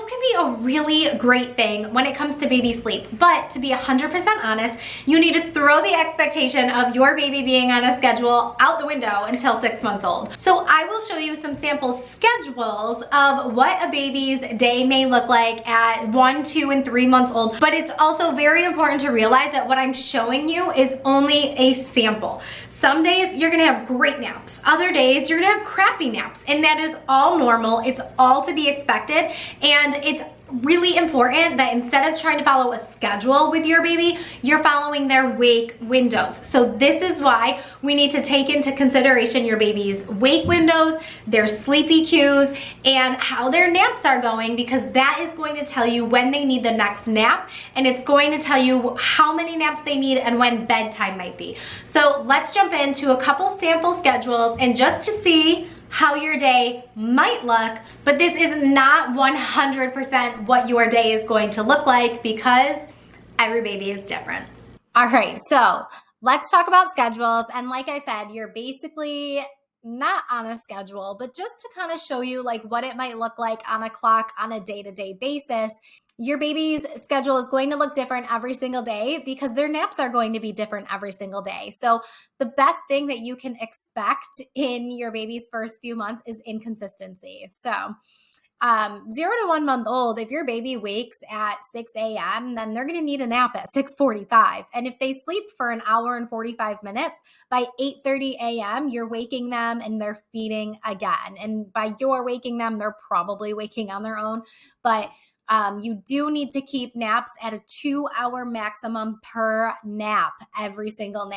can be a really great thing when it comes to baby sleep. But to be 100% honest, you need to throw the expectation of your baby being on a schedule out the window until 6 months old. So I will show you some sample schedules of what a baby's day may look like at 1, 2, and 3 months old. But it's also very important to realize that what I'm showing you is only a sample. Some days you're gonna have great naps. Other days you're gonna have crappy naps, and that is all normal. It's all to be expected, and it's really important that instead of trying to follow a schedule with your baby, you're following their wake windows. So this is why we need to take into consideration your baby's wake windows, their sleepy cues, and how their naps are going, because that is going to tell you when they need the next nap, and it's going to tell you how many naps they need and when bedtime might be. So let's jump into a couple sample schedules, and just to see how your day might look, but this is not 100% what your day is going to look like, because every baby is different. All right, so let's talk about schedules. And like I said, you're basically not on a schedule, but just to kind of show you like what it might look like on a clock on a day-to-day basis. Your baby's schedule is going to look different every single day because their naps are going to be different every single day. So the best thing that you can expect in your baby's first few months is inconsistency. So 0 to 1 month old, if your baby wakes at 6 a.m., then they're going to need a nap at 6:45. And if they sleep for an hour and 45 minutes, by 8:30 a.m., you're waking them and they're feeding again. And by you're waking them, they're probably waking on their own. But you do need to keep naps at a 2-hour maximum per nap, every single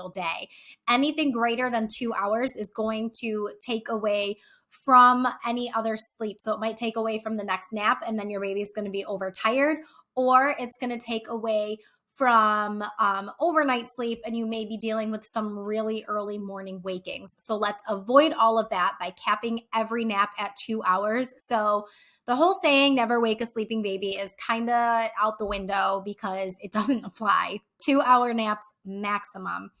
day. Anything greater than 2 hours is going to take away from any other sleep. So it might take away from the next nap, and then your baby's going to be overtired, or it's going to take away from overnight sleep, and you may be dealing with some really early morning wakings. So let's avoid all of that by capping every nap at 2 hours. So the whole saying, never wake a sleeping baby, is kind of out the window because it doesn't apply. 2-hour naps maximum.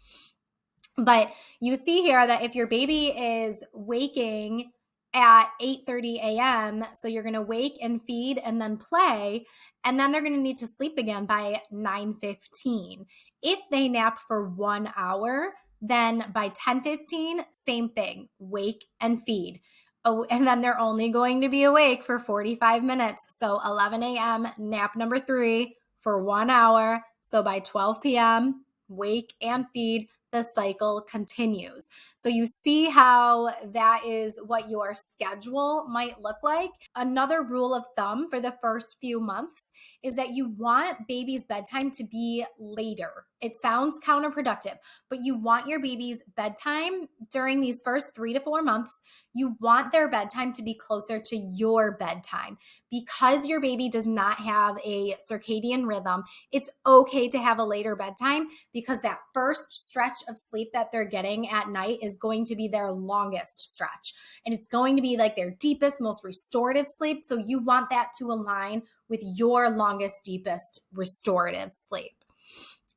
But you see here that if your baby is waking at 8:30 a.m., so you're going to wake and feed and then play, and then they're going to need to sleep again by 9:15. If they nap for 1 hour, then by 10:15, same thing, wake and feed. Oh, and then they're only going to be awake for 45 minutes. So 11 a.m., nap number 3 for 1 hour. So by 12 p.m., wake and feed. The cycle continues. So you see how that is what your schedule might look like. Another rule of thumb for the first few months is that you want baby's bedtime to be later. It sounds counterproductive, but you want your baby's bedtime during these first 3 to 4 months, you want their bedtime to be closer to your bedtime. Because your baby does not have a circadian rhythm, it's okay to have a later bedtime, because that first stretch of sleep that they're getting at night is going to be their longest stretch. And it's going to be like their deepest, most restorative sleep. So you want that to align with your longest, deepest restorative sleep.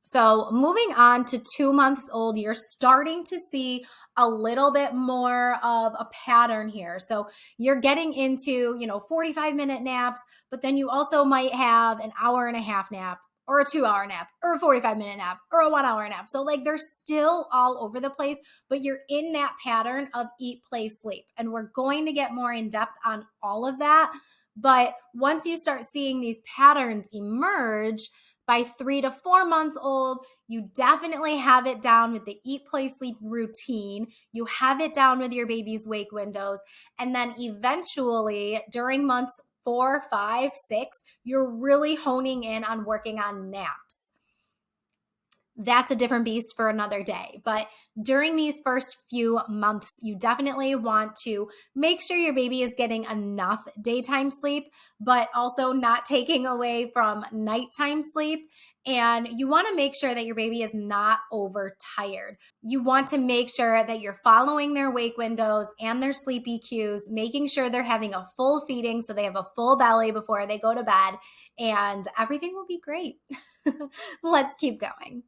So moving on to 2 months old, you're starting to see a little bit more of a pattern here. So you're getting into, 45-minute naps, but then you also might have an hour and a half nap, or a 2-hour nap, or a 45-minute nap, or a 1-hour nap. So like they're still all over the place, but you're in that pattern of eat, play, sleep. And we're going to get more in depth on all of that. But once you start seeing these patterns emerge, by 3 to 4 months old, you definitely have it down with the eat, play, sleep routine. You have it down with your baby's wake windows. And then eventually during months 4, 5, 6, you're really honing in on working on naps. That's a different beast for another day. But during these first few months, you definitely want to make sure your baby is getting enough daytime sleep, but also not taking away from nighttime sleep. And you want to make sure that your baby is not overtired. You want to make sure that you're following their wake windows and their sleepy cues, making sure they're having a full feeding so they have a full belly before they go to bed, and everything will be great. Let's keep going.